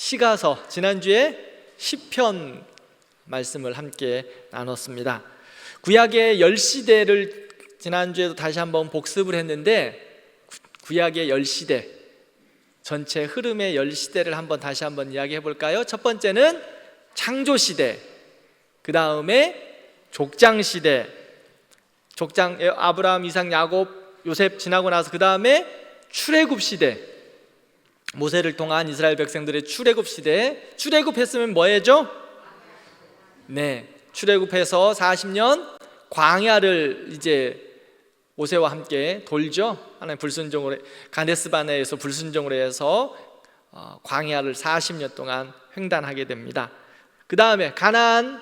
시가서, 지난주에 시편 말씀을 함께 나눴습니다. 구약의 10시대를 지난주에도 다시 한번 복습을 했는데, 구약의 10시대, 전체 흐름의 10시대를 다시 한번 이야기해 볼까요? 첫 번째는 창조시대, 그 다음에 족장시대, 아브라함, 이삭, 야곱, 요셉 지나고 나서 그 다음에 출애굽시대, 모세를 통한 이스라엘 백성들의 출애굽시대. 출애굽했으면 뭐 해죠? 네, 출애굽해서 40년 광야를 이제 모세와 함께 돌죠. 하나님 불순종으로, 가데스바네에서 불순종으로 해서 광야를 40년 동안 횡단하게 됩니다. 그 다음에 가나안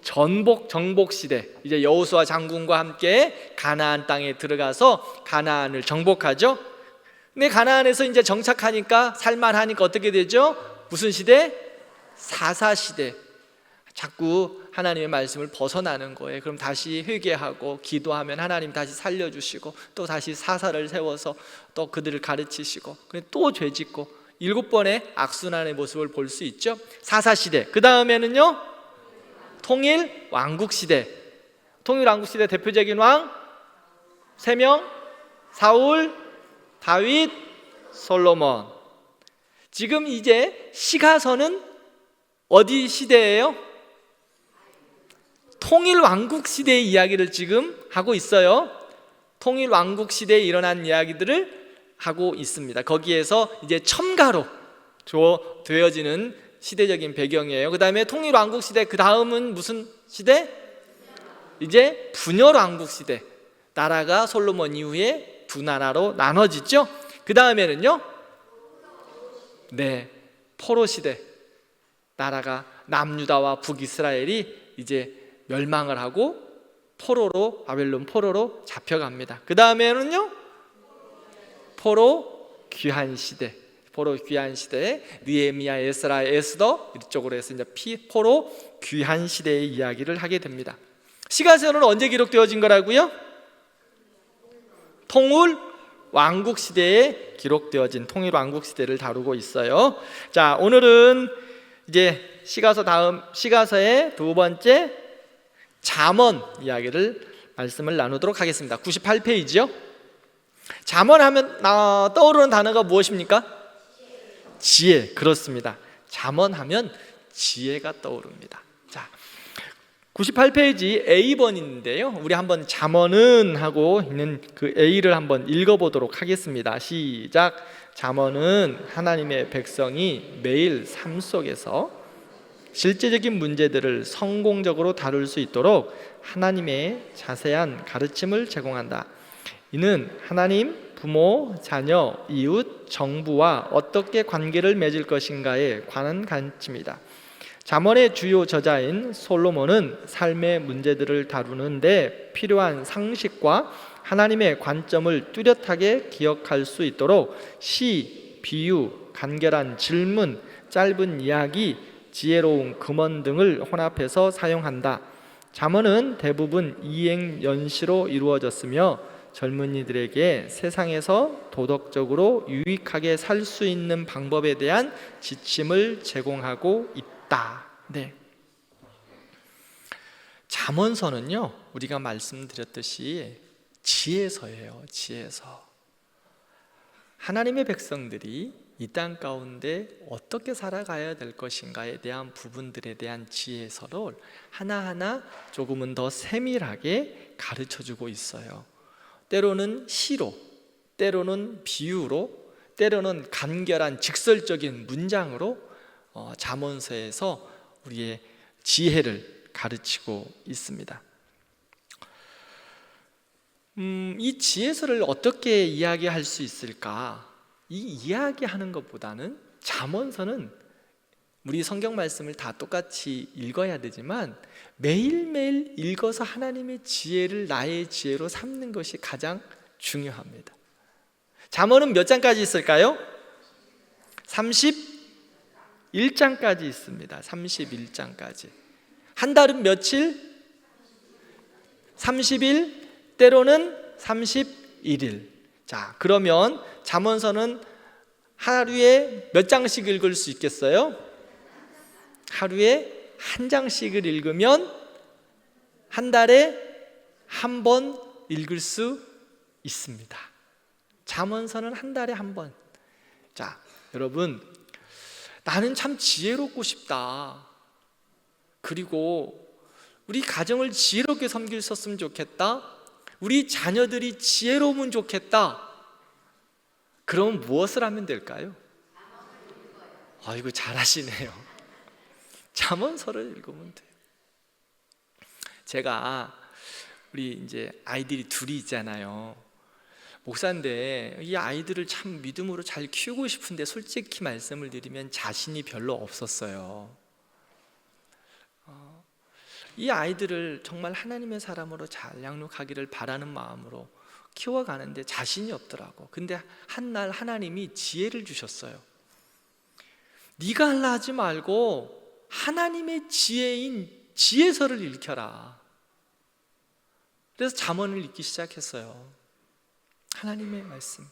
정복 시대, 이제 여호수아 장군과 함께 가나안 땅에 들어가서 가나안을 정복하죠. 근데 가나안에서 이제 정착하니까, 살만하니까 어떻게 되죠? 무슨 시대? 사사시대. 자꾸 하나님의 말씀을 벗어나는 거예요. 그럼 다시 회개하고 기도하면 하나님 다시 살려주시고, 또 다시 사사를 세워서 또 그들을 가르치시고, 또 죄짓고, 7번의 악순환의 모습을 볼 수 있죠. 사사시대. 그 다음에는요, 통일왕국시대. 통일왕국시대 대표적인 왕 3명, 사울, 다윗, 솔로몬. 지금 이제 시가서는 어디 시대예요? 통일왕국시대의 이야기를 지금 하고 있어요. 통일왕국시대에 일어난 이야기들을 하고 있습니다. 거기에서 이제 첨가로 되어지는 시대적인 배경이에요. 그 다음에 통일왕국시대, 그 다음은 무슨 시대? 이제 분열왕국시대. 나라가 솔로몬 이후에 두 나라로 나눠지죠. 그 다음에는요, 네, 포로시대. 나라가 남유다와 북이스라엘이 이제 멸망을 하고 포로로, 바벨론 포로로 잡혀갑니다. 그 다음에는요, 포로 귀환시대. 포로 귀환시대에 느헤미야, 에스라, 에스더 이쪽으로 해서 이제 포로 귀환시대의 이야기를 하게 됩니다. 시가서는 언제 기록되어진 거라고요? 통일왕국시대에 기록되어진 통일왕국시대를 다루고 있어요. 자, 오늘은 이제 시가서의 두 번째 잠언 이야기를 말씀을 나누도록 하겠습니다. 98페이지요. 잠언하면 떠오르는 단어가 무엇입니까? 지혜. 그렇습니다. 잠언하면 지혜가 떠오릅니다. 자, 98페이지 A번인데요, 우리 한번 잠언은 하고 있는 그 A를 한번 읽어보도록 하겠습니다. 시작. 잠언은 하나님의 백성이 매일 삶 속에서 실제적인 문제들을 성공적으로 다룰 수 있도록 하나님의 자세한 가르침을 제공한다. 이는 하나님, 부모, 자녀, 이웃, 정부와 어떻게 관계를 맺을 것인가에 관한 가르침이다. 잠언의 주요 저자인 솔로몬은 삶의 문제들을 다루는데 필요한 상식과 하나님의 관점을 뚜렷하게 기억할 수 있도록 시, 비유, 간결한 질문, 짧은 이야기, 지혜로운 금언 등을 혼합해서 사용한다. 잠언은 대부분 이행연시로 이루어졌으며 젊은이들에게 세상에서 도덕적으로 유익하게 살 수 있는 방법에 대한 지침을 제공하고 있다. 네. 잠언서는요, 우리가 말씀드렸듯이 지혜서예요. 지혜서. 하나님의 백성들이 이 땅 가운데 어떻게 살아가야 될 것인가에 대한 부분들에 대한 지혜서를 하나하나 조금은 더 세밀하게 가르쳐주고 있어요. 때로는 시로, 때로는 비유로, 때로는 간결한 직설적인 문장으로 잠언서에서 우리의 지혜를 가르치고 있습니다. 이 지혜서를 어떻게 이야기할 수 있을까? 이 이야기하는 것보다는 잠언서는 우리 성경 말씀을 다 똑같이 읽어야 되지만 매일매일 읽어서 하나님의 지혜를 나의 지혜로 삼는 것이 가장 중요합니다. 잠언은 몇 장까지 있을까요? 31장까지 있습니다. 31장까지. 한 달은 며칠? 30일, 때로는 31일. 자, 그러면 잠언서는 하루에 몇 장씩 읽을 수 있겠어요? 하루에 한 장씩을 읽으면 한 달에 한 번 읽을 수 있습니다. 잠언서는 한 달에 한 번. 자, 여러분, 나는 참 지혜롭고 싶다. 그리고 우리 가정을 지혜롭게 섬길 수 있었으면 좋겠다. 우리 자녀들이 지혜로우면 좋겠다. 그럼 무엇을 하면 될까요? 아이고, 잘하시네요. 잠언서를 읽으면 돼요. 제가 우리 이제 아이들이 둘이 있잖아요. 목사인데 이 아이들을 참 믿음으로 잘 키우고 싶은데 솔직히 말씀을 드리면 자신이 별로 없었어요. 이 아이들을 정말 하나님의 사람으로 잘 양육하기를 바라는 마음으로 키워가는데 자신이 없더라고. 근데 한날 하나님이 지혜를 주셨어요. 네가 하려 하지 말고 하나님의 지혜인 지혜서를 읽혀라. 그래서 잠언을 읽기 시작했어요. 하나님의 말씀.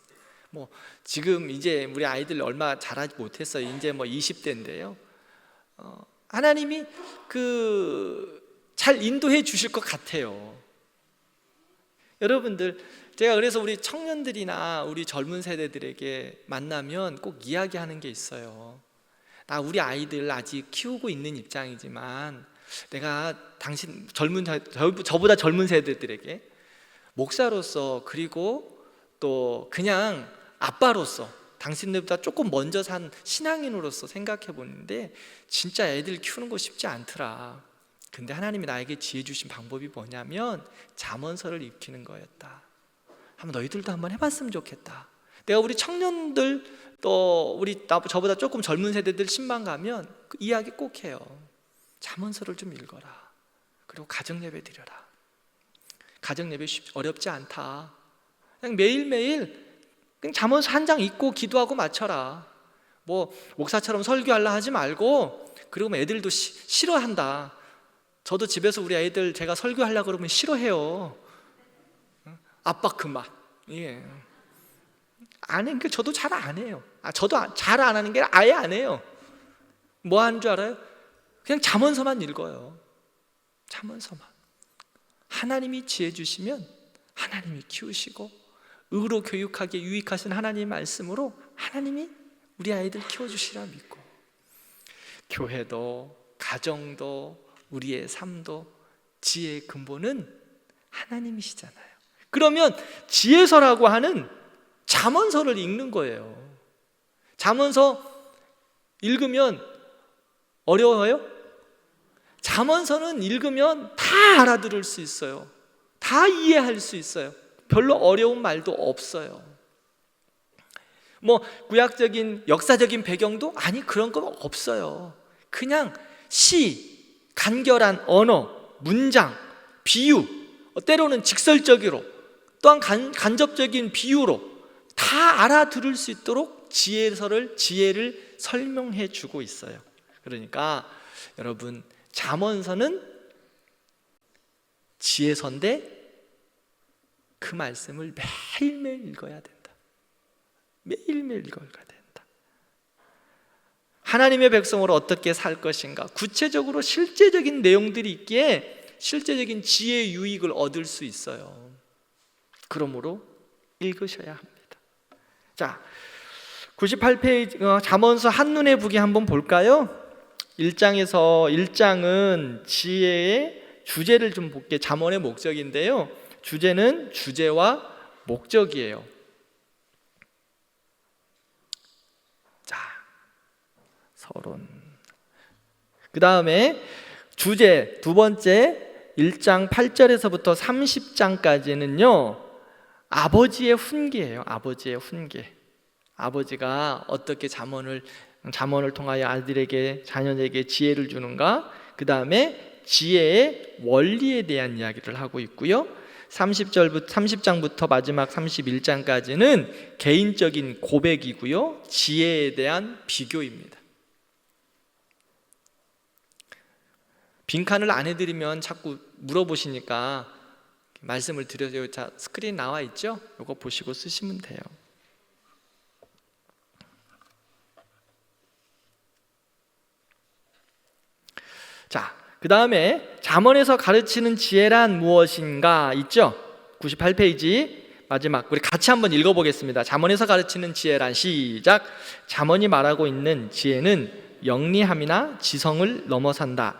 뭐 지금 이제 우리 아이들 얼마 자라지 못했어요. 이제 뭐 20대인데요. 하나님이 잘 인도해 주실 것 같아요. 여러분들, 제가 그래서 우리 청년들이나 우리 젊은 세대들에게 만나면 꼭 이야기하는 게 있어요. 나 우리 아이들 아직 키우고 있는 입장이지만 내가 당신 저보다 젊은 세대들에게 목사로서, 그리고 또 그냥 아빠로서, 당신들보다 조금 먼저 산 신앙인으로서 생각해 보는데 진짜 애들 키우는 거 쉽지 않더라. 근데 하나님이 나에게 지혜 주신 방법이 뭐냐면 잠언서를 익히는 거였다. 한번 너희들도 한번 해봤으면 좋겠다. 내가 우리 청년들, 또 저보다 조금 젊은 세대들 신방 가면 그 이야기 꼭 해요. 잠언서를 좀 읽어라. 그리고 가정예배 드려라. 가정예배 어렵지 않다. 그냥 매일매일 그냥 잠언서 한 장 읽고 기도하고 마쳐라. 뭐 목사처럼 설교하려 하지 말고. 그리고 애들도 싫어한다. 저도 집에서 우리 애들 제가 설교하려고 그러면 싫어해요. 아빠 그 맛. 예. 안 해. 저도 잘 안 해요. 저도 잘 안 하는 게 아예 안 해요. 뭐 하는 줄 알아요? 그냥 잠언서만 읽어요. 잠언서만. 하나님이 지혜 주시면 하나님이 키우시고, 의로 교육하기에 유익하신 하나님의 말씀으로 하나님이 우리 아이들 키워주시라 믿고, 교회도 가정도 우리의 삶도 지혜의 근본은 하나님이시잖아요. 그러면 지혜서라고 하는 잠언서를 읽는 거예요. 잠언서 읽으면 어려워요? 잠언서는 읽으면 다 알아들을 수 있어요. 다 이해할 수 있어요. 별로 어려운 말도 없어요. 뭐 구약적인 역사적인 배경도 그런 건 없어요. 그냥 시, 간결한 언어, 문장, 비유, 때로는 직설적으로, 또한 간접적인 비유로 다 알아들을 수 있도록 지혜를 설명해 주고 있어요. 그러니까 여러분, 잠언서는 지혜서인데 그 말씀을 매일매일 읽어야 된다. 매일매일 읽어야 된다. 하나님의 백성으로 어떻게 살 것인가, 구체적으로 실제적인 내용들이 있기에 실제적인 지혜의 유익을 얻을 수 있어요. 그러므로 읽으셔야 합니다. 자, 98페이지 잠언서 한눈에 보기 한번 볼까요? 1장은 지혜의 주제를 좀 볼게요. 잠언의 목적인데요, 주제는 주제와 목적이에요. 자, 서론. 그 다음에 주제 두 번째 1장 8절에서부터 30장까지는요 아버지의 훈계예요. 아버지의 훈계. 아버지가 어떻게 잠언을 통하여 아들에게, 자녀에게 지혜를 주는가, 그 다음에 지혜의 원리에 대한 이야기를 하고 있고요, 30장부터 마지막 31장까지는 개인적인 고백이고요, 지혜에 대한 비교입니다. 빈칸을 안 해드리면 자꾸 물어보시니까 말씀을 드려요. 자, 스크린 나와 있죠? 이거 보시고 쓰시면 돼요. 자, 그 다음에 잠언에서 가르치는 지혜란 무엇인가 있죠? 98페이지 마지막, 우리 같이 한번 읽어보겠습니다. 잠언에서 가르치는 지혜란, 시작. 잠언이 말하고 있는 지혜는 영리함이나 지성을 넘어선다.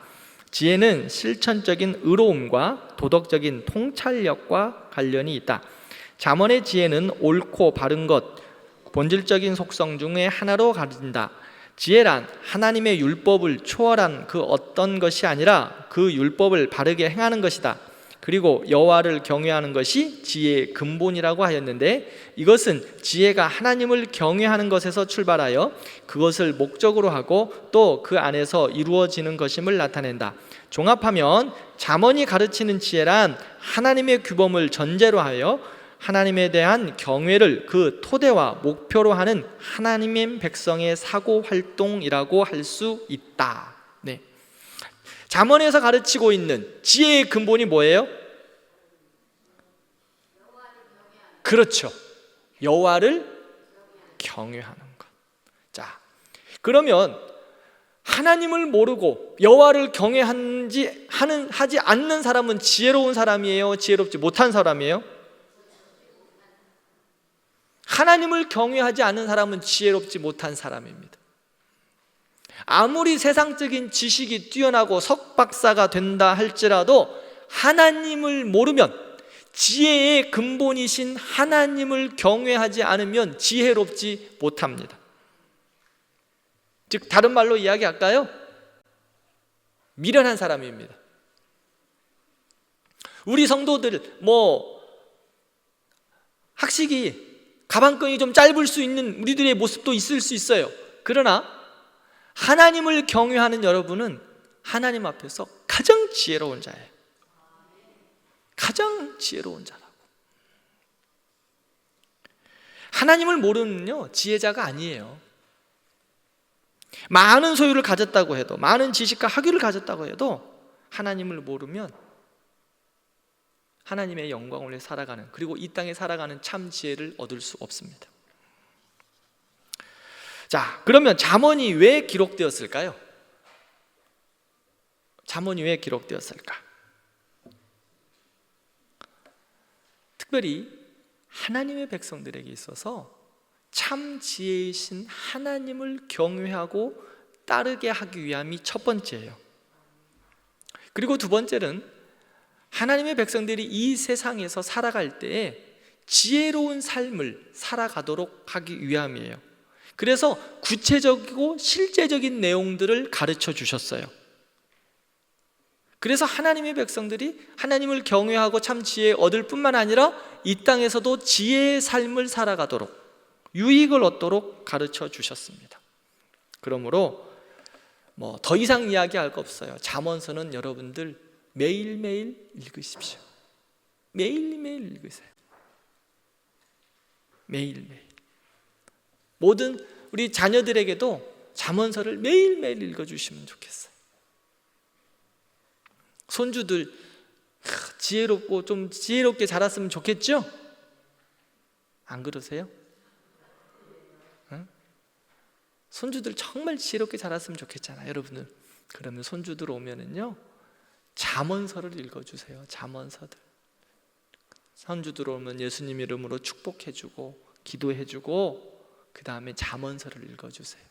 지혜는 실천적인 의로움과 도덕적인 통찰력과 관련이 있다. 잠언의 지혜는 옳고 바른 것, 본질적인 속성 중에 하나로 가른다. 지혜란 하나님의 율법을 초월한 그 어떤 것이 아니라 그 율법을 바르게 행하는 것이다. 그리고 여호와를 경외하는 것이 지혜의 근본이라고 하였는데, 이것은 지혜가 하나님을 경외하는 것에서 출발하여 그것을 목적으로 하고 또 그 안에서 이루어지는 것임을 나타낸다. 종합하면 잠언이 가르치는 지혜란 하나님의 규범을 전제로 하여 하나님에 대한 경외를 그 토대와 목표로 하는 하나님의 백성의 사고 활동이라고 할 수 있다. 네. 잠언에서 가르치고 있는 지혜의 근본이 뭐예요? 그렇죠. 여호와를 경외하는 것. 자, 그러면 하나님을 모르고 여호와를 하지 않는 사람은 지혜로운 사람이에요? 지혜롭지 못한 사람이에요? 하나님을 경외하지 않는 사람은 지혜롭지 못한 사람입니다. 아무리 세상적인 지식이 뛰어나고 석박사가 된다 할지라도 하나님을 모르면, 지혜의 근본이신 하나님을 경외하지 않으면 지혜롭지 못합니다. 즉 다른 말로 이야기할까요? 미련한 사람입니다. 우리 성도들 학식이 가방끈이 좀 짧을 수 있는 우리들의 모습도 있을 수 있어요. 그러나 하나님을 경외하는 여러분은 하나님 앞에서 가장 지혜로운 자예요. 가장 지혜로운 자라고. 하나님을 모르면요, 지혜자가 아니에요. 많은 소유를 가졌다고 해도, 많은 지식과 학위를 가졌다고 해도 하나님을 모르면 하나님의 영광을 위해 살아가는, 그리고 이 땅에 살아가는 참 지혜를 얻을 수 없습니다. 자, 그러면 잠언이 왜 기록되었을까요? 잠언이 왜 기록되었을까? 특별히 하나님의 백성들에게 있어서 참 지혜이신 하나님을 경외하고 따르게 하기 위함이 첫 번째예요. 그리고 두 번째는 하나님의 백성들이 이 세상에서 살아갈 때에 지혜로운 삶을 살아가도록 하기 위함이에요. 그래서 구체적이고 실제적인 내용들을 가르쳐 주셨어요. 그래서 하나님의 백성들이 하나님을 경외하고 참 지혜 얻을 뿐만 아니라 이 땅에서도 지혜의 삶을 살아가도록, 유익을 얻도록 가르쳐 주셨습니다. 그러므로 더 이상 이야기할 거 없어요. 잠언서는 여러분들 매일매일 읽으십시오. 매일매일 읽으세요. 매일매일. 모든 우리 자녀들에게도 잠언서를 매일매일 읽어주시면 좋겠어요. 손주들 지혜롭고 좀 지혜롭게 자랐으면 좋겠죠? 안 그러세요? 응? 손주들 정말 지혜롭게 자랐으면 좋겠잖아요, 여러분들. 그러면 손주들 오면은요, 잠언서를 읽어주세요. 잠언서들. 손주들 오면 예수님 이름으로 축복해주고 기도해주고, 그 다음에 잠언서를 읽어주세요.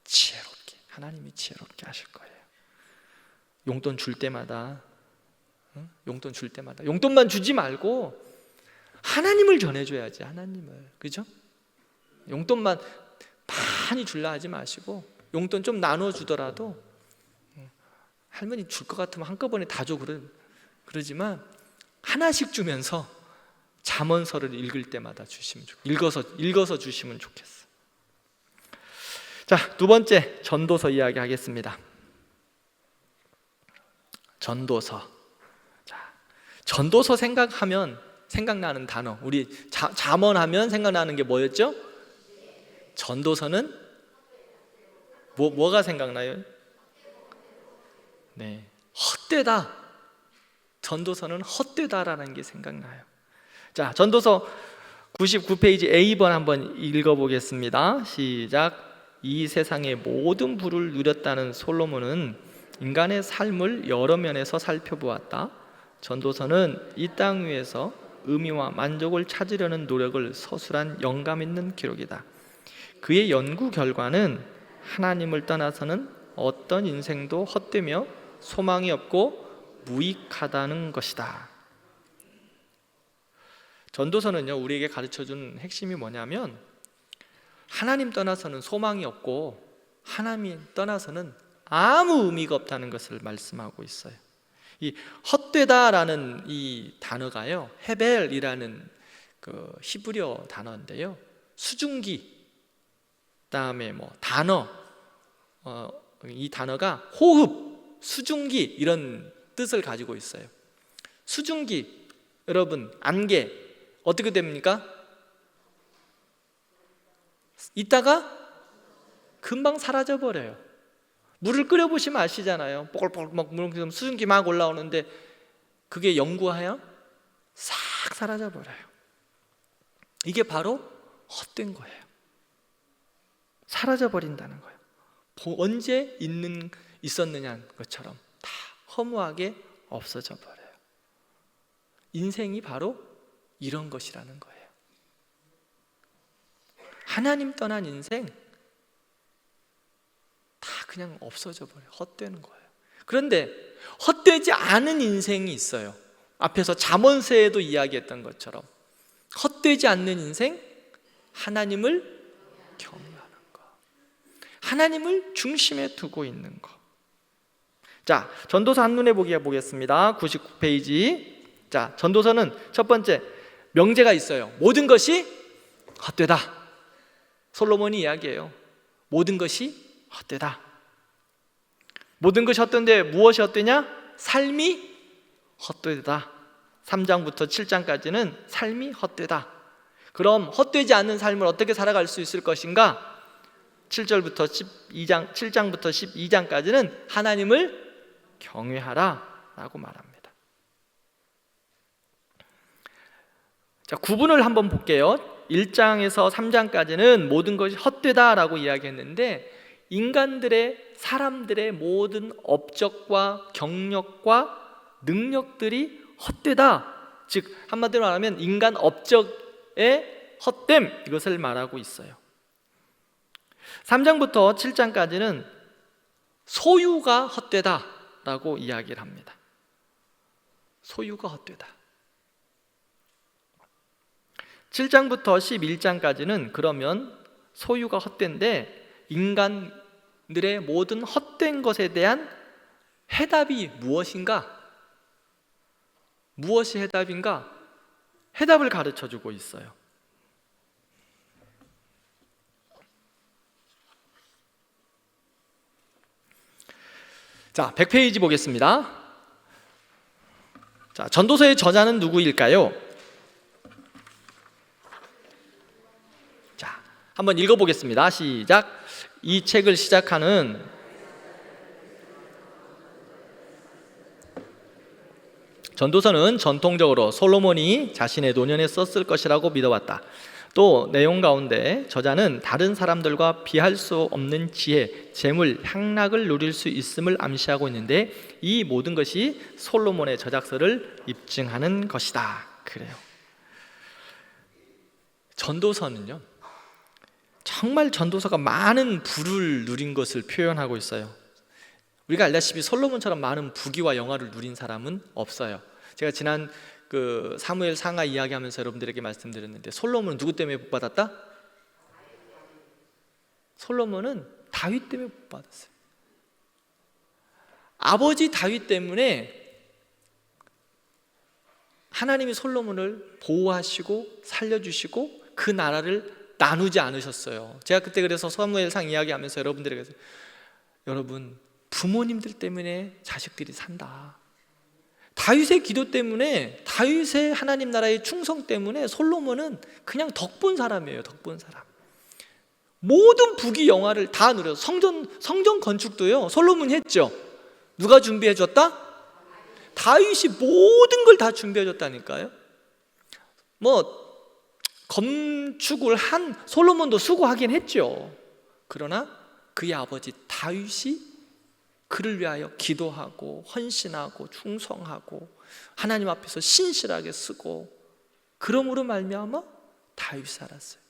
지혜롭게, 하나님이 지혜롭게 하실 거예요. 용돈 줄 때마다, 용돈 줄 때마다 용돈만 주지 말고 하나님을 전해줘야지. 하나님을, 그죠? 용돈만 많이 줄라 하지 마시고 용돈 좀 나눠주더라도, 할머니 줄 것 같으면 한꺼번에 다 줘 그러지만 하나씩 주면서 잠언서를 읽을 때마다 주시면 읽어서 주시면 좋겠어. 자, 두 번째 전도서 이야기하겠습니다. 전도서. 자, 전도서 생각나는 단어, 우리 잠언하면 생각나는 게 뭐였죠? 전도서는 뭐가 생각나요? 네, 헛되다. 전도서는 헛되다라는 게 생각나요. 자, 전도서 99페이지 A번 한번 읽어보겠습니다. 시작. 이 세상의 모든 부를 누렸다는 솔로몬은 인간의 삶을 여러 면에서 살펴보았다. 전도서는 이 땅 위에서 의미와 만족을 찾으려는 노력을 서술한 영감 있는 기록이다. 그의 연구 결과는 하나님을 떠나서는 어떤 인생도 헛되며 소망이 없고 무익하다는 것이다. 전도서는요, 우리에게 가르쳐준 핵심이 뭐냐면 하나님 떠나서는 소망이 없고 하나님 떠나서는 아무 의미가 없다는 것을 말씀하고 있어요. 이 헛되다라는 이 단어가요, 헤벨이라는 그 히브리어 단어인데요, 수증기, 그다음에 뭐 단어, 이 단어가 호흡, 수증기 이런 뜻을 가지고 있어요. 수증기, 여러분 안개 어떻게 됩니까? 이따가 금방 사라져 버려요. 물을 끓여 보시면 아시잖아요. 뽀글뽀글 막 수증기 막 올라오는데 그게 영구하여 싹 사라져 버려요. 이게 바로 헛된 거예요. 사라져 버린다는 거예요. 언제 있었느냐는 것처럼 다 허무하게 없어져 버려요. 인생이 바로 이런 것이라는 거예요. 하나님 떠난 인생 다 그냥 없어져 버려요. 헛되는 거예요. 그런데 헛되지 않은 인생이 있어요. 앞에서 잠언서에도 이야기했던 것처럼 헛되지 않는 인생, 하나님을 경외하는 거, 하나님을 중심에 두고 있는 거. 자, 전도서 한눈에 보기 보겠습니다. 99페이지. 자, 전도서는 첫 번째 명제가 있어요. 모든 것이 헛되다. 솔로몬이 이야기해요. 모든 것이 헛되다. 모든 것이 헛된데 무엇이 헛되냐? 삶이 헛되다. 3장부터 7장까지는 삶이 헛되다. 그럼 헛되지 않는 삶을 어떻게 살아갈 수 있을 것인가? 7절부터 12장, 7장부터 12장까지는 하나님을 경외하라 라고 말합니다. 자, 구분을 한번 볼게요. 1장에서 3장까지는 모든 것이 헛되다라고 이야기했는데 인간들의, 사람들의 모든 업적과 경력과 능력들이 헛되다, 즉 한마디로 말하면 인간 업적의 헛됨, 이것을 말하고 있어요. 3장부터 7장까지는 소유가 헛되다라고 이야기를 합니다. 소유가 헛되다. 7장부터 11장까지는 그러면 소유가 헛된데 인간들의 모든 헛된 것에 대한 해답이 무엇인가? 무엇이 해답인가? 해답을 가르쳐주고 있어요. 자, 100페이지 보겠습니다. 자, 전도서의 저자는 누구일까요? 자, 한번 읽어보겠습니다. 시작. 이 책을 시작하는 전도서는 전통적으로 솔로몬이 자신의 노년에 썼을 것이라고 믿어왔다. 또 내용 가운데 저자는 다른 사람들과 비할 수 없는 지혜, 재물, 향락을 누릴 수 있음을 암시하고 있는데 이 모든 것이 솔로몬의 저작서를 입증하는 것이다. 그래요. 전도서는요, 정말 전도서가 많은 부를 누린 것을 표현하고 있어요. 우리가 알다시피 솔로몬처럼 많은 부귀와 영화를 누린 사람은 없어요. 제가 지난 그 사무엘 상하 이야기하면서 여러분들에게 말씀드렸는데 솔로몬은 누구 때문에 복 받았다? 솔로몬은 다윗 때문에 복 받았어요. 아버지 다윗 때문에 하나님이 솔로몬을 보호하시고 살려주시고 그 나라를 나누지 않으셨어요. 제가 그때 그래서 사무엘상 이야기하면서 여러분들에게 여러분, 부모님들 때문에 자식들이 산다. 다윗의 기도 때문에, 다윗의 하나님 나라의 충성 때문에 솔로몬은 그냥 덕본 사람이에요. 덕본 사람. 모든 부귀 영화를 다 누려서 성전 건축도요 솔로몬이 했죠. 누가 준비해 줬다? 다윗이 모든 걸 다 준비해 줬다니까요. 뭐 건축을 한 솔로몬도 수고하긴 했죠. 그러나 그의 아버지 다윗이 그를 위하여 기도하고 헌신하고 충성하고 하나님 앞에서 신실하게 쓰고, 그러므로 말미암아 다윗이 살았어요.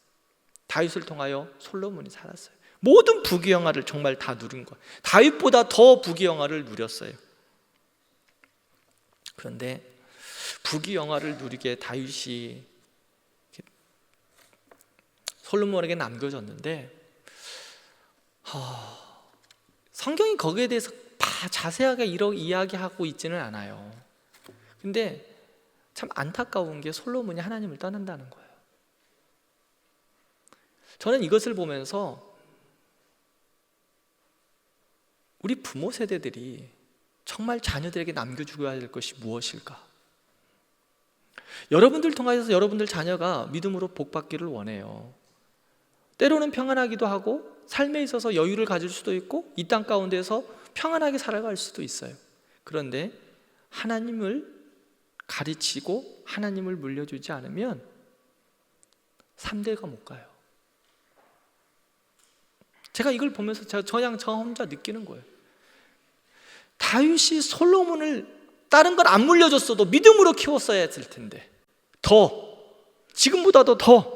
다윗을 통하여 솔로몬이 살았어요. 모든 부귀영화를 정말 다 누린 거예요. 다윗보다 더 부귀영화를 누렸어요. 그런데 부귀영화를 누리게 다윗이 솔로몬에게 남겨졌는데, 성경이 거기에 대해서 다 자세하게 이야기하고 있지는 않아요. 근데 참 안타까운 게 솔로몬이 하나님을 떠난다는 거예요. 저는 이것을 보면서 우리 부모 세대들이 정말 자녀들에게 남겨주어야 될 것이 무엇일까? 여러분들 통해서 여러분들 자녀가 믿음으로 복받기를 원해요. 때로는 평안하기도 하고 삶에 있어서 여유를 가질 수도 있고 이 땅 가운데서 평안하게 살아갈 수도 있어요. 그런데 하나님을 가르치고 하나님을 물려주지 않으면 3대가 못 가요. 제가 이걸 보면서 저 혼자 느끼는 거예요. 다윗이 솔로몬을 다른 걸 안 물려줬어도 믿음으로 키웠어야 했을 텐데, 지금보다도 더,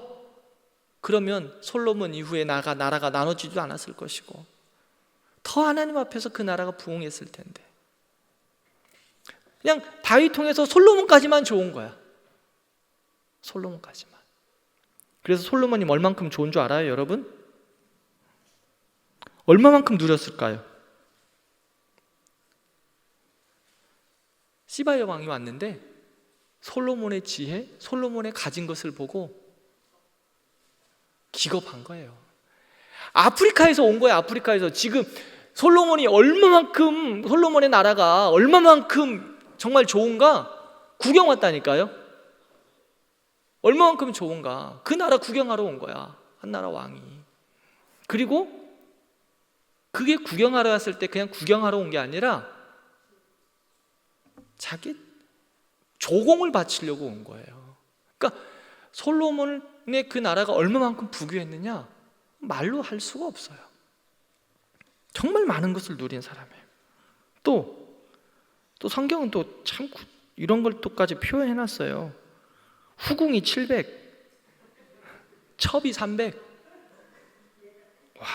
그러면 솔로몬 이후에 나라가 나눠지지도 않았을 것이고 더 하나님 앞에서 그 나라가 부흥했을 텐데, 그냥 다윗 통해서 솔로몬까지만 좋은 거야. 솔로몬까지만. 그래서 솔로몬이 얼만큼 좋은 줄 알아요, 여러분? 얼마만큼 누렸을까요? 시바야 왕이 왔는데 솔로몬의 지혜, 솔로몬의 가진 것을 보고 기겁한 거예요. 아프리카에서 온 거예요. 아프리카에서. 지금 솔로몬의 나라가 얼마만큼 정말 좋은가 구경 왔다니까요. 얼마만큼 좋은가, 그 나라 구경하러 온 거야, 한 나라 왕이. 그리고 그게 구경하러 왔을 때 그냥 구경하러 온 게 아니라 자기 조공을 바치려고 온 거예요. 그러니까 솔로몬의 그 나라가 얼마만큼 부귀했느냐 말로 할 수가 없어요. 정말 많은 것을 누린 사람이에요. 또 성경은 또 참 이런 걸 또까지 표현해놨어요. 후궁이 700, 첩이 300. 와,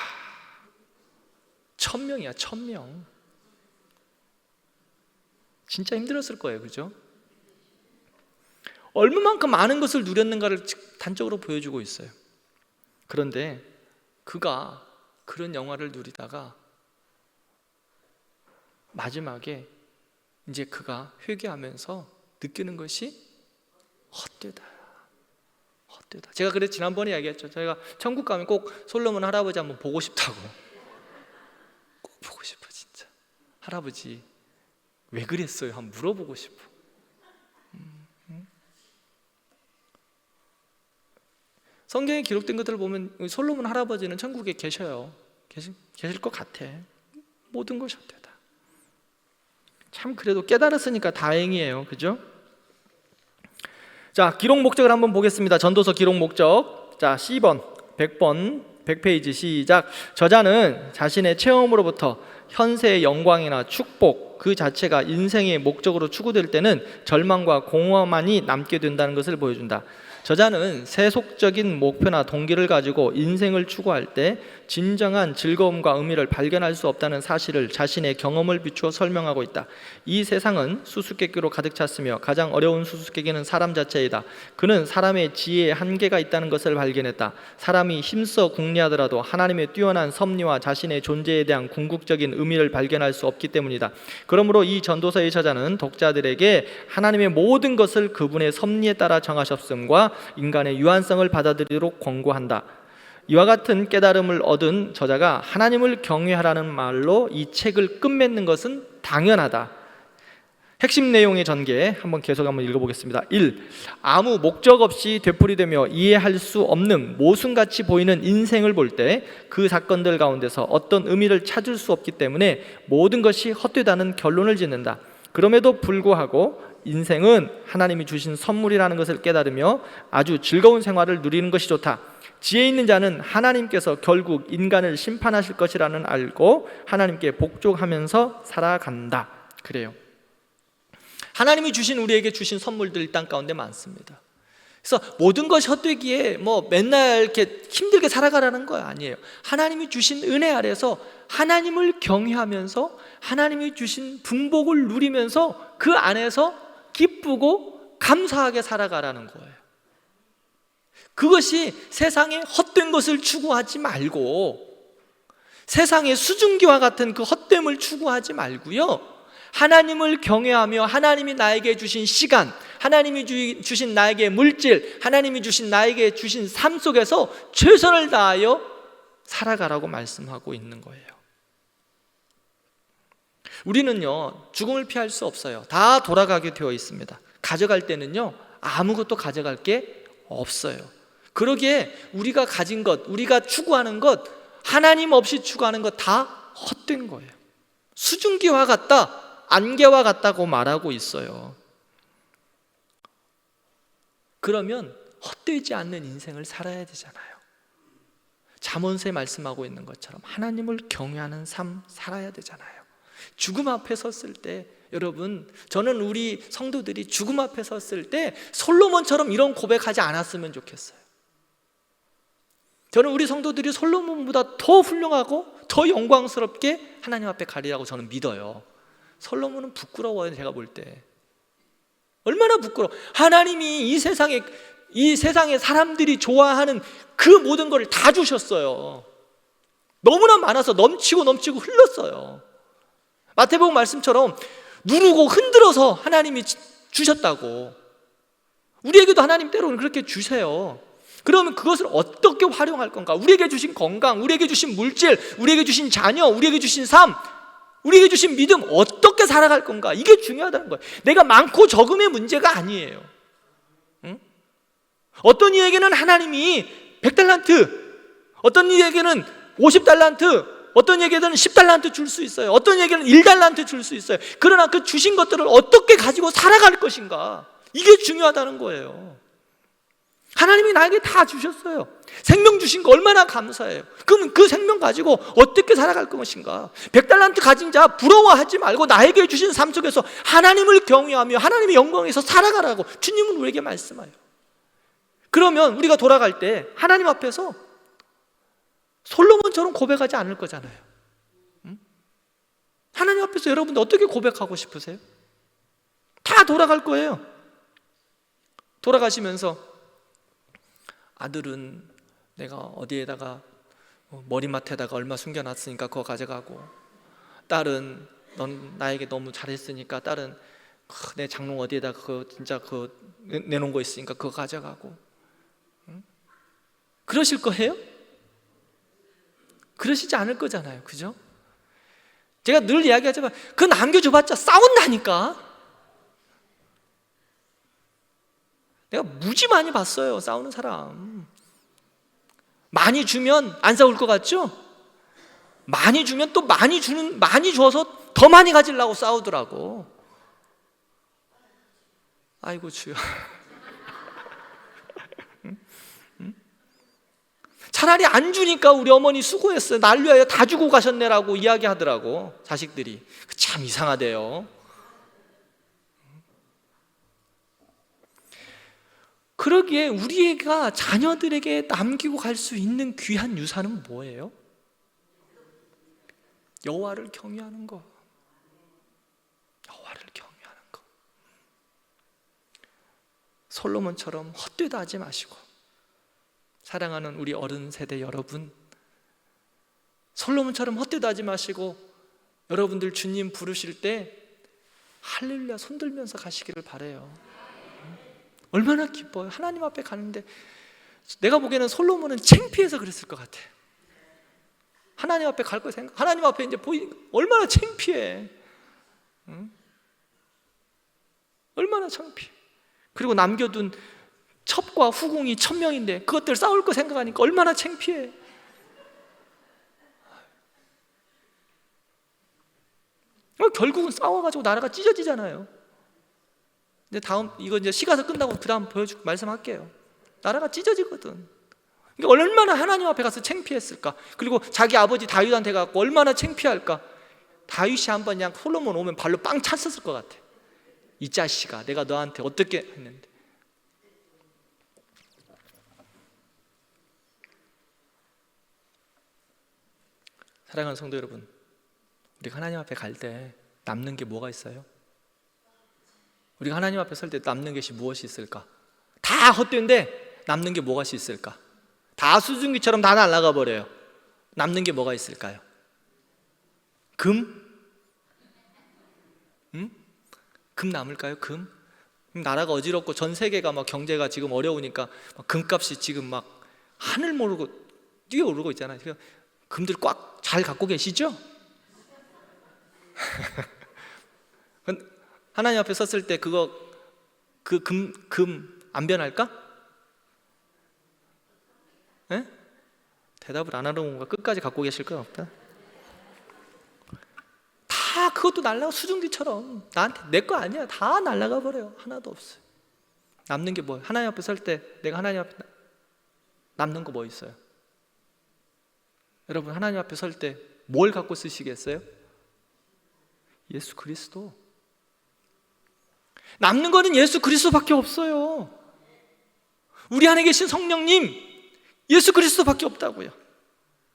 1000명이야, 1000명. 진짜 힘들었을 거예요, 그죠? 얼마만큼 많은 것을 누렸는가를 단적으로 보여주고 있어요. 그런데 그가 그런 영화를 누리다가 마지막에 이제 그가 회개하면서 느끼는 것이 헛되다. 제가 그래서 지난번에 이야기했죠. 저희가 천국 가면 꼭 솔로몬 할아버지 한번 보고 싶다고. 꼭 보고 싶어, 진짜. 할아버지 왜 그랬어요? 한번 물어보고 싶어. 성경에 기록된 것들을 보면 솔로몬 할아버지는 천국에 계셔요. 계실 것 같아. 모든 것이 헛되다. 참 그래도 깨달았으니까 다행이에요, 그죠? 자, 기록 목적을 한번 보겠습니다. 전도서 기록 목적. 자, C번, 100페이지 시작. 저자는 자신의 체험으로부터 현세의 영광이나 축복 그 자체가 인생의 목적으로 추구될 때는 절망과 공허만이 남게 된다는 것을 보여준다. 저자는 세속적인 목표나 동기를 가지고 인생을 추구할 때 진정한 즐거움과 의미를 발견할 수 없다는 사실을 자신의 경험을 비추어 설명하고 있다. 이 세상은 수수께끼로 가득 찼으며 가장 어려운 수수께끼는 사람 자체이다. 그는 사람의 지혜에 한계가 있다는 것을 발견했다. 사람이 힘써 궁리하더라도 하나님의 뛰어난 섭리와 자신의 존재에 대한 궁극적인 의미를 발견할 수 없기 때문이다. 그러므로 이 전도서의 저자는 독자들에게 하나님의 모든 것을 그분의 섭리에 따라 정하셨음과 인간의 유한성을 받아들이도록 권고한다. 이와 같은 깨달음을 얻은 저자가 하나님을 경외하라는 말로 이 책을 끝맺는 것은 당연하다. 핵심 내용의 전개 한번 읽어보겠습니다. 1. 아무 목적 없이 되풀이되며 이해할 수 없는 모순같이 보이는 인생을 볼 때 그 사건들 가운데서 어떤 의미를 찾을 수 없기 때문에 모든 것이 헛되다는 결론을 짓는다. 그럼에도 불구하고 인생은 하나님이 주신 선물이라는 것을 깨달으며 아주 즐거운 생활을 누리는 것이 좋다. 지혜 있는 자는 하나님께서 결국 인간을 심판하실 것이라는 알고 하나님께 복종하면서 살아간다. 그래요. 하나님이 주신 우리에게 주신 선물들 이 땅 가운데 많습니다. 그래서 모든 것이 헛되기에 맨날 이렇게 힘들게 살아가라는 거 아니에요. 하나님이 주신 은혜 아래서 하나님을 경외하면서 하나님이 주신 분복을 누리면서 그 안에서 기쁘고 감사하게 살아가라는 거예요. 그것이 세상에 헛된 것을 추구하지 말고, 세상의 수증기와 같은 그 헛됨을 추구하지 말고요, 하나님을 경외하며 하나님이 나에게 주신 시간, 하나님이 주신 나에게 물질, 하나님이 주신 나에게 주신 삶 속에서 최선을 다하여 살아가라고 말씀하고 있는 거예요. 우리는요, 죽음을 피할 수 없어요. 다 돌아가게 되어 있습니다. 가져갈 때는요, 아무것도 가져갈 게 없어요. 그러기에 우리가 가진 것, 우리가 추구하는 것, 하나님 없이 추구하는 것 다 헛된 거예요. 수증기와 같다, 안개와 같다고 말하고 있어요. 그러면 헛되지 않는 인생을 살아야 되잖아요. 잠언서에 말씀하고 있는 것처럼 하나님을 경외하는 삶 살아야 되잖아요. 죽음 앞에 섰을 때, 여러분, 저는 우리 성도들이 죽음 앞에 섰을 때 솔로몬처럼 이런 고백하지 않았으면 좋겠어요. 저는 우리 성도들이 솔로몬보다 더 훌륭하고 더 영광스럽게 하나님 앞에 가리라고 저는 믿어요. 솔로몬은 부끄러워요. 제가 볼 때 얼마나 부끄러워. 하나님이 이 세상에 사람들이 좋아하는 그 모든 걸 다 주셨어요. 너무나 많아서 넘치고 흘렀어요. 마태복음 말씀처럼 누르고 흔들어서 하나님이 주셨다고. 우리에게도 하나님 때로는 그렇게 주세요. 그러면 그것을 어떻게 활용할 건가? 우리에게 주신 건강, 우리에게 주신 물질, 우리에게 주신 자녀, 우리에게 주신 삶, 우리에게 주신 믿음, 어떻게 살아갈 건가? 이게 중요하다는 거예요. 내가 많고 적음의 문제가 아니에요. 응? 어떤 이에게는 하나님이 100달란트, 어떤 이에게는 50달란트, 어떤 이에게는 10달란트 줄 수 있어요. 어떤 이에게는 1달란트 줄 수 있어요. 그러나 그 주신 것들을 어떻게 가지고 살아갈 것인가? 이게 중요하다는 거예요. 하나님이 나에게 다 주셨어요. 생명 주신 거 얼마나 감사해요. 그럼 그 생명 가지고 어떻게 살아갈 것인가? 100달란트 가진 자 부러워하지 말고 나에게 주신 삶 속에서 하나님을 경외하며 하나님의 영광에서 살아가라고 주님은 우리에게 말씀해요. 그러면 우리가 돌아갈 때 하나님 앞에서 솔로몬처럼 고백하지 않을 거잖아요. 하나님 앞에서 여러분들 어떻게 고백하고 싶으세요? 다 돌아갈 거예요. 돌아가시면서 아들은 내가 어디에다가 머리맡에다가 얼마 숨겨놨으니까 그거 가져가고, 딸은 넌 나에게 너무 잘했으니까 딸은 내 장롱 어디에다가 그거 진짜 그거 내놓은 거 있으니까 그거 가져가고. 그러실 거예요? 그러시지 않을 거잖아요. 그죠? 제가 늘 이야기하지만 그거 남겨줘봤자 싸운다니까. 내가 무지 많이 봤어요. 싸우는 사람. 많이 주면 안 싸울 것 같죠? 많이 주면 또 많이 줘서 더 많이 가지려고 싸우더라고. 아이고 주여. 차라리 안 주니까 우리 어머니 수고했어요. 날 위하여 다 주고 가셨네라고 이야기하더라고, 자식들이. 참 이상하대요. 그러기에 우리가 자녀들에게 남기고 갈 수 있는 귀한 유산은 뭐예요? 여호와를 경외하는 거. 여호와를 경외하는 거. 솔로몬처럼 헛되다 하지 마시고, 사랑하는 우리 어른 세대 여러분, 솔로몬처럼 헛되다 하지 마시고 여러분들 주님 부르실 때 할렐루야 손들면서 가시기를 바라요. 얼마나 기뻐요. 하나님 앞에 가는데 내가 보기에는 솔로몬은 창피해서 그랬을 것 같아. 하나님 앞에 갈 거 생각, 하나님 앞에 이제 얼마나 창피해. 응? 얼마나 창피해. 그리고 남겨둔 첩과 후궁이 1000명인데 그것들 싸울 거 생각하니까 얼마나 창피해. 결국은 싸워가지고 나라가 찢어지잖아요. 근데 다음 이거 이제 시가서 끝나고 그 다음 보여주고 말씀할게요. 나라가 찢어지거든. 그러니까 얼마나 하나님 앞에 가서 창피했을까. 그리고 자기 아버지 다윗한테 가고 얼마나 창피할까. 다윗이 한번 그냥 솔로몬 오면 발로 빵 찼었을 것 같아. 이 자식아, 내가 너한테 어떻게 했는데. 사랑하는 성도 여러분, 우리가 하나님 앞에 갈 때 남는 게 뭐가 있어요? 우리가 하나님 앞에 설 때 남는 것이 무엇이 있을까? 다 헛된데 남는 게 뭐가 있을까? 다 수증기처럼 다 날아가 버려요. 남는 게 뭐가 있을까요? 금? 금 남을까요? 금? 나라가 어지럽고 전 세계가 막 경제가 지금 어려우니까 금값이 지금 막 하늘 모르고 뛰어오르고 있잖아요. 금들 꽉 잘 갖고 계시죠? 하나님 앞에 섰을 때 그 금 안 변할까? 에? 대답을 안 하는 건가? 끝까지 갖고 계실 건 없다. 다 그것도 날라가 수증기처럼 나한테 내 거 아니야. 다 날라가 버려요. 하나도 없어요. 남는 게 뭐예요? 하나님 앞에 설 때 내가 하나님 앞에 남는 거 뭐 있어요? 여러분 하나님 앞에 설 때 뭘 갖고 쓰시겠어요? 예수 그리스도. 남는 거는 예수 그리스도밖에 없어요. 우리 안에 계신 성령님 예수 그리스도밖에 없다고요.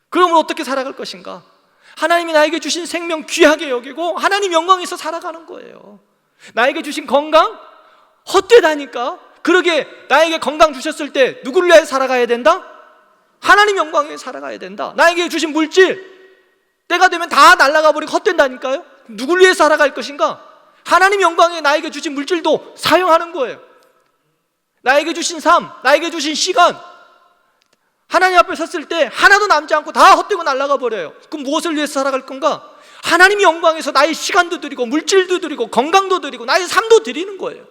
그러면 어떻게 살아갈 것인가? 하나님이 나에게 주신 생명 귀하게 여기고 하나님 영광에서 살아가는 거예요. 나에게 주신 건강 헛되다니까. 그러게 나에게 건강 주셨을 때 누구를 위해 살아가야 된다? 하나님 영광에 살아가야 된다. 나에게 주신 물질 때가 되면 다 날아가 버리고 헛된다니까요. 누구를 위해 살아갈 것인가? 하나님 영광에 나에게 주신 물질도 사용하는 거예요. 나에게 주신 삶, 나에게 주신 시간, 하나님 앞에 섰을 때 하나도 남지 않고 다 헛되고 날아가 버려요. 그럼 무엇을 위해서 살아갈 건가? 하나님의 영광에서 나의 시간도 드리고 물질도 드리고 건강도 드리고 나의 삶도 드리는 거예요.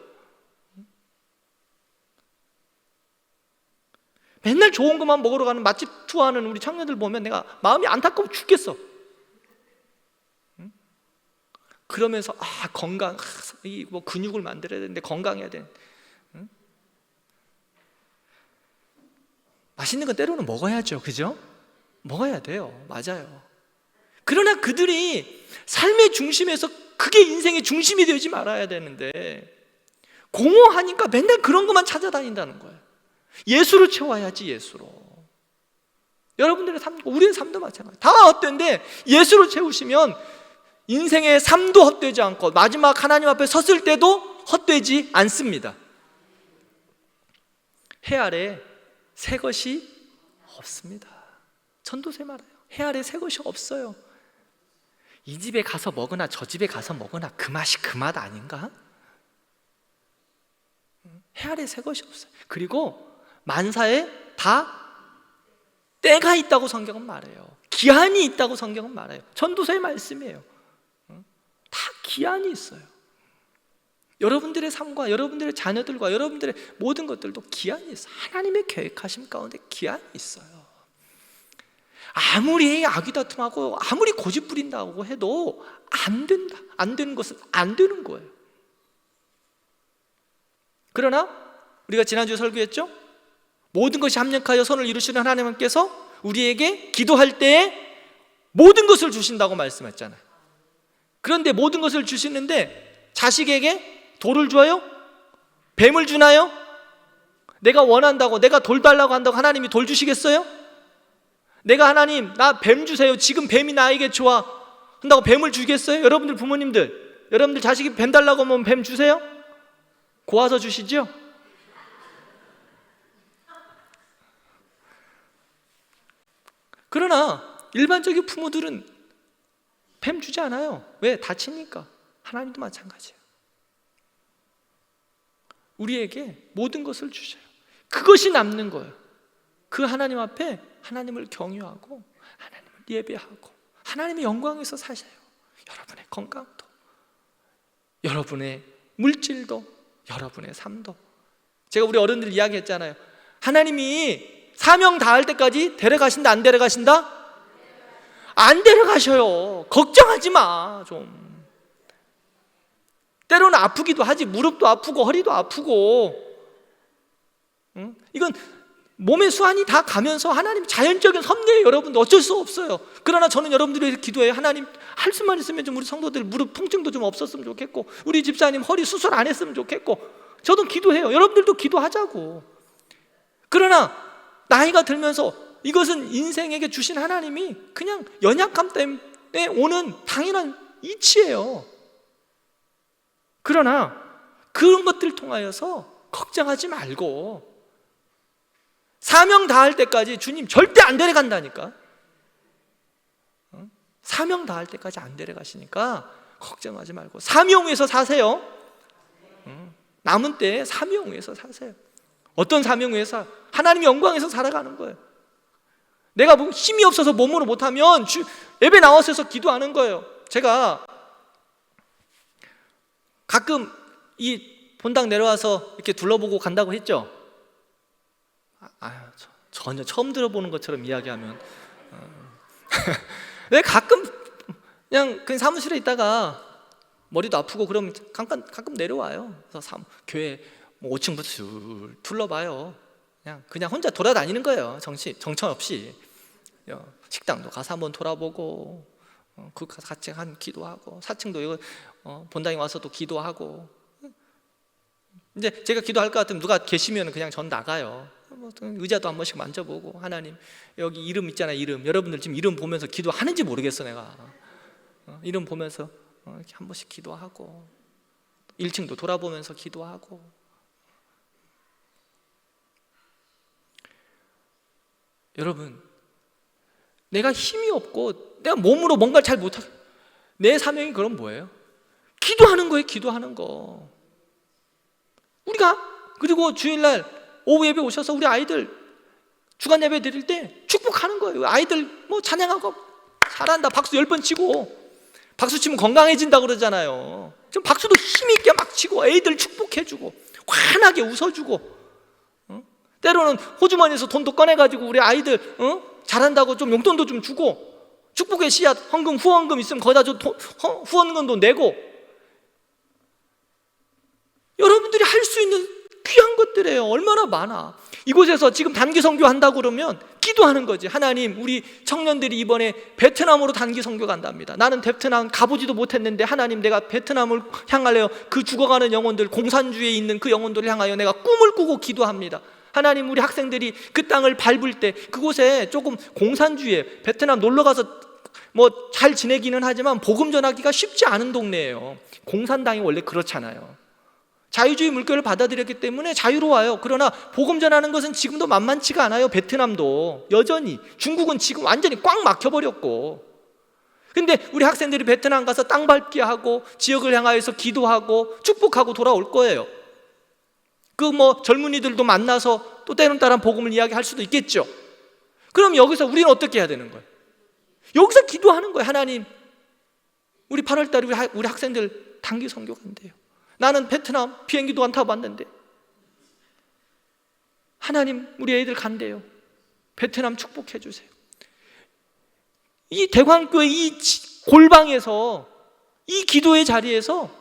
맨날 좋은 것만 먹으러 가는 맛집 투어하는 우리 청년들 보면 내가 마음이 안타까워 죽겠어. 그러면서 건강, 뭐 근육을 만들어야 되는데 건강해야 돼. 맛있는 건 때로는 먹어야죠, 그죠? 먹어야 돼요, 맞아요. 그러나 그들이 삶의 중심에서 그게 인생의 중심이 되지 말아야 되는데 공허하니까 맨날 그런 것만 찾아다닌다는 거예요. 예수로 채워야지, 예수로. 여러분들의 삶, 우리의 삶도 마찬가지. 다 헛된데 예수로 채우시면 인생의 삶도 헛되지 않고 마지막 하나님 앞에 섰을 때도 헛되지 않습니다. 해 아래 새 것이 없습니다. 전도서에 말해요. 해 아래 새 것이 없어요. 이 집에 가서 먹으나 저 집에 가서 먹으나 그 맛이 그 맛 아닌가? 해 아래 새 것이 없어요. 그리고 만사에 다 때가 있다고 성경은 말해요. 기한이 있다고 성경은 말해요. 전도서의 말씀이에요. 다 기한이 있어요. 여러분들의 삶과 여러분들의 자녀들과 여러분들의 모든 것들도 기한이 있어요. 하나님의 계획하심 가운데 기한이 있어요. 아무리 악이 다툼하고 아무리 고집 부린다고 해도 안 된다. 안 되는 것은 안 되는 거예요. 그러나 우리가 지난주에 설교했죠? 모든 것이 합력하여 선을 이루시는 하나님께서 우리에게 기도할 때에 모든 것을 주신다고 말씀했잖아요. 그런데 모든 것을 주시는데 자식에게 돌을 줘요? 뱀을 주나요? 내가 원한다고, 내가 돌 달라고 한다고 하나님이 돌 주시겠어요? 내가 하나님 나 뱀 주세요, 지금 뱀이 나에게 좋아 한다고 뱀을 주겠어요? 여러분들 부모님들, 여러분들 자식이 뱀 달라고 하면 뱀 주세요? 고아서 주시죠? 그러나 일반적인 부모들은 뱀 주지 않아요. 왜? 다치니까. 하나님도 마찬가지예요. 우리에게 모든 것을 주셔요. 그것이 남는 거예요. 그 하나님 앞에 하나님을 경유하고 하나님을 예배하고 하나님의 영광에서 사셔요. 여러분의 건강도, 여러분의 물질도, 여러분의 삶도. 제가 우리 어른들 이야기했잖아요. 하나님이 사명 다할 때까지 데려가신다, 안 데려가신다? 안 데려가셔요. 걱정하지 마, 좀. 때로는 아프기도 하지. 무릎도 아프고 허리도 아프고. 이건 몸의 수완이 다 가면서 하나님 자연적인 섭리예요. 여러분들 어쩔 수 없어요. 그러나 저는 여러분들이 기도해요. 하나님 할 수만 있으면 좀 우리 성도들 무릎 통증도 좀 없었으면 좋겠고, 우리 집사님 허리 수술 안 했으면 좋겠고, 저도 기도해요. 여러분들도 기도하자고. 그러나 나이가 들면서 이것은 인생에게 주신 하나님이 그냥 연약함 때문에 오는 당연한 이치예요. 그러나 그런 것들을 통하여서 걱정하지 말고 사명 다할 때까지 주님 절대 안 데려간다니까. 사명 다할 때까지 안 데려가시니까 걱정하지 말고 사명 위에서 사세요. 남은 때에 사명 위에서 사세요. 어떤 사명 위에서? 하나님의 영광에서 살아가는 거예요. 내가 힘이 없어서 몸으로 못하면 예배 나와서 기도하는 거예요. 제가 가끔 이 본당 내려와서 이렇게 둘러보고 간다고 했죠. 전혀 처음 들어보는 것처럼 이야기하면 왜 가끔 그냥 사무실에 있다가 머리도 아프고 그러면 가끔 내려와요. 그래서 교회 5층부터 쭉 둘러봐요. 그냥 혼자 돌아다니는 거예요. 정처 없이. 식당도 가서 한번 돌아보고, 그 같이 한 기도하고, 4층도 이거 본당에 와서도 기도하고. 이제 제가 기도할 것 같으면 누가 계시면 그냥 전 나가요. 의자도 한 번씩 만져보고, 하나님 여기 이름 있잖아요. 이름. 여러분들 지금 이름 보면서 기도하는지 모르겠어. 내가 이름 보면서 이렇게 한 번씩 기도하고, 1층도 돌아보면서 기도하고. 여러분, 내가 힘이 없고 내가 몸으로 뭔가를 잘 못하게, 내 사명이 그럼 뭐예요? 기도하는 거예요. 기도하는 거. 우리가 그리고 주일날 오후 예배 오셔서 우리 아이들 주간 예배 드릴 때 축복하는 거예요. 아이들 찬양하고 잘한다 박수 10번 치고, 박수 치면 건강해진다 그러잖아요. 지금 박수도 힘 있게 막 치고 애들 축복해주고 환하게 웃어주고, 때로는 호주머니에서 돈도 꺼내가지고 우리 아이들 잘한다고 좀 용돈도 좀 주고, 축복의 씨앗 헌금 후원금 있으면 거기다 후원금도 내고. 여러분들이 할 수 있는 귀한 것들이에요. 얼마나 많아. 이곳에서 지금 단기 선교 한다고 그러면 기도하는 거지. 하나님, 우리 청년들이 이번에 베트남으로 단기 선교 간답니다. 나는 베트남 가보지도 못했는데 하나님, 내가 베트남을 향하여 그 죽어가는 영혼들, 공산주의에 있는 그 영혼들을 향하여 내가 꿈을 꾸고 기도합니다. 하나님, 우리 학생들이 그 땅을 밟을 때 그곳에 조금 공산주의에, 베트남 놀러가서 잘 지내기는 하지만 복음 전하기가 쉽지 않은 동네예요. 공산당이 원래 그렇잖아요. 자유주의 물결을 받아들였기 때문에 자유로워요. 그러나 복음 전하는 것은 지금도 만만치가 않아요. 베트남도 여전히. 중국은 지금 완전히 꽉 막혀버렸고. 근데 우리 학생들이 베트남 가서 땅 밟기 하고 지역을 향하여서 기도하고 축복하고 돌아올 거예요. 젊은이들도 만나서 또 때론 따라 복음을 이야기할 수도 있겠죠. 그럼 여기서 우리는 어떻게 해야 되는 거예요? 여기서 기도하는 거예요. 하나님, 우리 8월달에 우리 학생들 단기 선교 간대요. 나는 베트남 비행기도 안 타봤는데 하나님, 우리 애들 간대요. 베트남 축복해 주세요. 이 대광교회 이 골방에서, 이 기도의 자리에서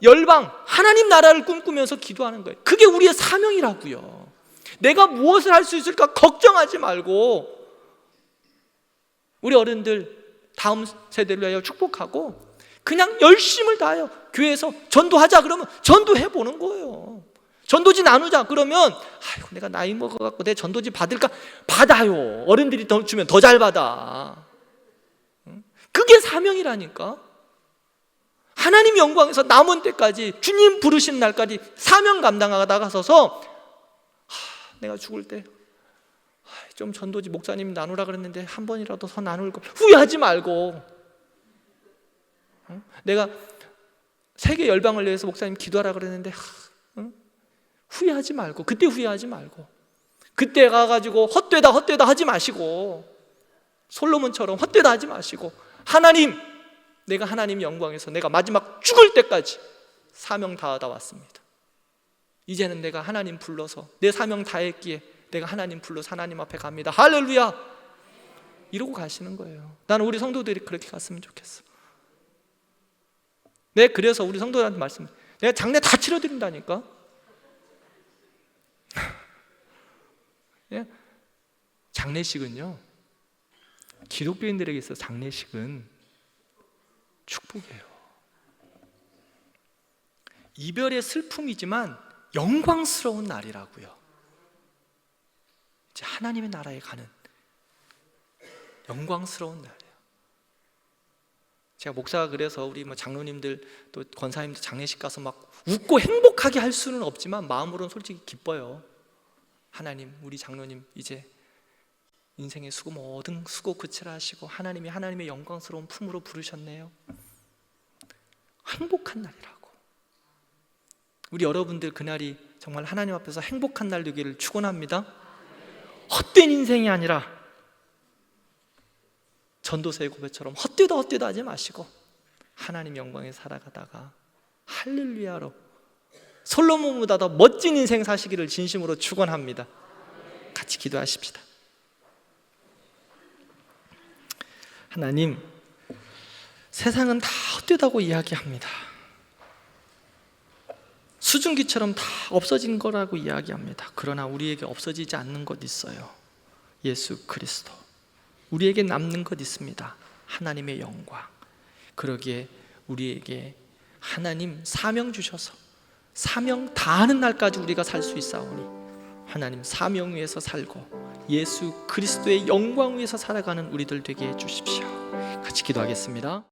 열방 하나님 나라를 꿈꾸면서 기도하는 거예요. 그게 우리의 사명이라고요. 내가 무엇을 할 수 있을까 걱정하지 말고 우리 어른들 다음 세대를 위하여 축복하고 그냥 열심을 다해요. 교회에서 전도하자 그러면 전도해 보는 거예요. 전도지 나누자 그러면 아이고, 내가 나이 먹어갖고 내 전도지 받을까? 받아요. 어른들이 더 주면 더 잘 받아. 그게 사명이라니까. 하나님 영광에서 남은 때까지, 주님 부르신 날까지 사명 감당하다 가서서 내가 죽을 때 좀 전도지 목사님 나누라 그랬는데 한 번이라도 더 나눌 걸 후회하지 말고, 내가 세계 열방을 위해서 목사님 기도하라 그랬는데 후회하지 말고, 그때 후회하지 말고, 그때 가가지고 헛되다 하지 마시고, 솔로몬처럼 헛되다 하지 마시고, 하나님, 내가 하나님 영광에서 내가 마지막 죽을 때까지 사명 다하다 왔습니다. 이제는 내가 하나님 불러서 내 사명 다했기에 내가 하나님 불러서 하나님 앞에 갑니다. 할렐루야! 이러고 가시는 거예요. 나는 우리 성도들이 그렇게 갔으면 좋겠어. 네, 그래서 우리 성도들한테 말씀해. 내가 장례 다 치러드린다니까. 장례식은요, 기독교인들에게 있어서 장례식은 축복이에요. 이별의 슬픔이지만 영광스러운 날이라고요. 이제 하나님의 나라에 가는 영광스러운 날이에요. 제가 목사가 그래서 우리 장로님들 또 권사님들 장례식 가서 막 웃고 행복하게 할 수는 없지만 마음으로는 솔직히 기뻐요. 하나님, 우리 장로님 이제 인생의 수고 모든 수고 그치라하시고 하나님이 하나님의 영광스러운 품으로 부르셨네요. 행복한 날이라고. 우리 여러분들 그날이 정말 하나님 앞에서 행복한 날 되기를 축원합니다. 헛된 인생이 아니라 전도서의 고백처럼 헛되다 하지 마시고 하나님 영광에 살아가다가 할렐루야로 솔로몬보다 더 멋진 인생 사시기를 진심으로 축원합니다. 같이 기도하십시다. 하나님, 세상은 다 헛되다고 이야기합니다. 수증기처럼 다 없어진 거라고 이야기합니다. 그러나 우리에게 없어지지 않는 것 있어요. 예수 그리스도. 우리에게 남는 것 있습니다. 하나님의 영광. 그러기에 우리에게 하나님 사명 주셔서 사명 다하는 날까지 우리가 살 수 있사오니 하나님 사명 위에서 살고 예수 그리스도의 영광 위에서 살아가는 우리들 되게 해주십시오. 같이 기도하겠습니다.